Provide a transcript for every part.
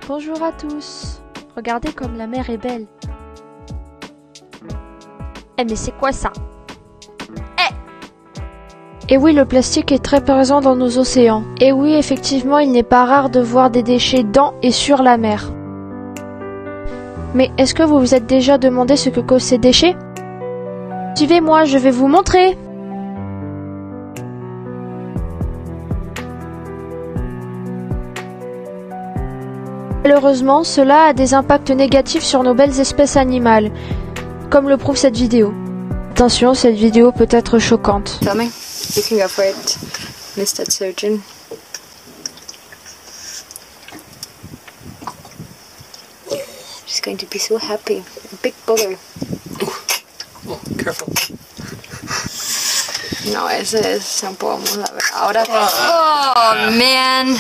Bonjour à tous. Regardez comme la mer est belle. Eh mais c'est quoi ça? Et oui, le plastique est très présent dans nos océans. Et oui, effectivement, il n'est pas rare de voir des déchets dans et sur la mer. Mais est-ce que vous vous êtes déjà demandé ce que causent ces déchets? Suivez-moi, je vais vous montrer. Malheureusement, cela a des impacts négatifs sur nos belles espèces animales, comme le prouve cette vidéo. Attention, cette vidéo peut être choquante. Tell me, you can go for it, Mr. Surgeon. She's going to be so happy. A big booger. Oh, careful. No, ese es un poco ahora. Oh man.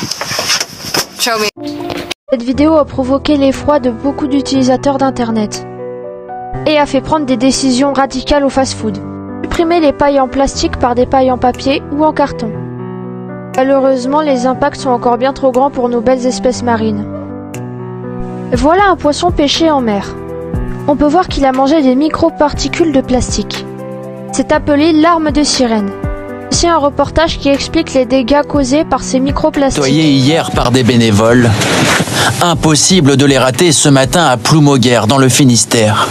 Show me. Cette vidéo a provoqué l'effroi de beaucoup d'utilisateurs d'internet et a fait prendre des décisions radicales au fast-food. Supprimer les pailles en plastique par des pailles en papier ou en carton. Malheureusement, les impacts sont encore bien trop grands pour nos belles espèces marines. Voilà un poisson pêché en mer. On peut voir qu'il a mangé des microparticules de plastique. C'est appelé larme de sirène. Ici un reportage qui explique les dégâts causés par ces microplastiques. Nettoyés hier par des bénévoles. Impossible de les rater ce matin à Ploumauguère dans le Finistère.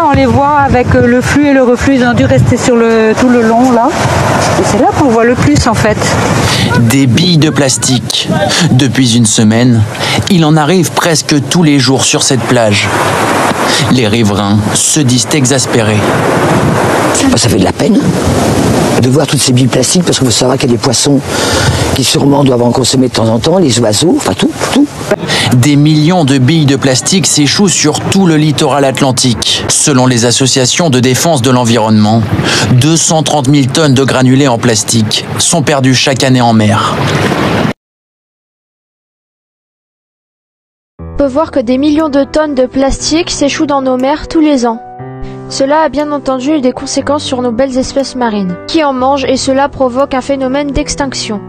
On les voit avec le flux et le reflux, ils ont dû rester sur tout le long là. Et c'est là qu'on voit le plus en fait. Des billes de plastique. Depuis une semaine, il en arrive presque tous les jours sur cette plage. Les riverains se disent exaspérés. Ça fait de la peine de voir toutes ces billes plastiques parce qu'il faut savoir qu'il y a des poissons qui sûrement doivent en consommer de temps en temps, les oiseaux, enfin tout. Des millions de billes de plastique s'échouent sur tout le littoral atlantique. Selon les associations de défense de l'environnement, 230 000 tonnes de granulés en plastique sont perdues chaque année en mer. On peut voir que des millions de tonnes de plastique s'échouent dans nos mers tous les ans. Cela a bien entendu des conséquences sur nos belles espèces marines, qui en mangent et cela provoque un phénomène d'extinction.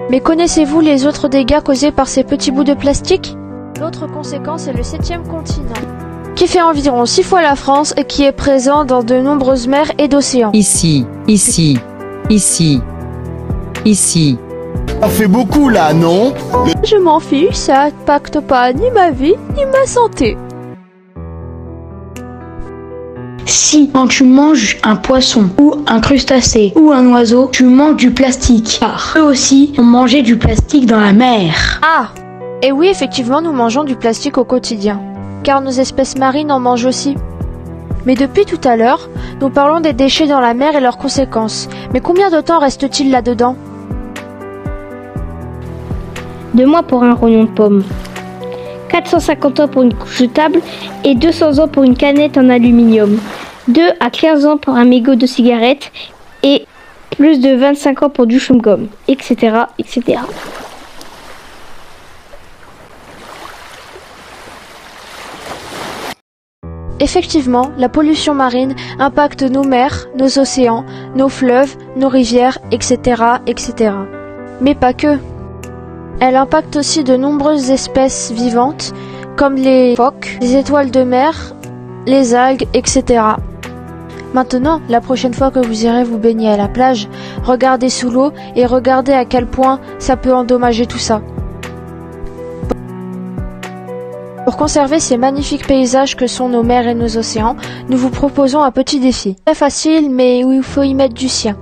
Mais connaissez-vous les autres dégâts causés par ces petits bouts de plastique? L'autre conséquence est le 7e continent, qui fait environ 6 fois la France et qui est présent dans de nombreuses mers et d'océans. Ici. Ça fait beaucoup là, non? Je m'en fiche, ça impacte pas ni ma vie, ni ma santé. Si quand tu manges un poisson ou un crustacé ou un oiseau, tu manges du plastique. Car eux aussi ont mangé du plastique dans la mer. Ah! Et oui, effectivement, nous mangeons du plastique au quotidien, car nos espèces marines en mangent aussi. Mais depuis tout à l'heure, nous parlons des déchets dans la mer et leurs conséquences. Mais combien de temps reste-t-il là-dedans? 2 mois pour un rognon de pomme, 450 ans pour une couche de table et 200 ans pour une canette en aluminium, 2 à 15 ans pour un mégot de cigarette et plus de 25 ans pour du chewing-gum, etc., etc. Effectivement, la pollution marine impacte nos mers, nos océans, nos fleuves, nos rivières, etc., etc. Mais pas que. Elle impacte aussi de nombreuses espèces vivantes, comme les phoques, les étoiles de mer, les algues, etc. Maintenant, la prochaine fois que vous irez vous baigner à la plage, regardez sous l'eau et regardez à quel point ça peut endommager tout ça. Pour conserver ces magnifiques paysages que sont nos mers et nos océans, nous vous proposons un petit défi. Très facile, mais où il faut y mettre du sien.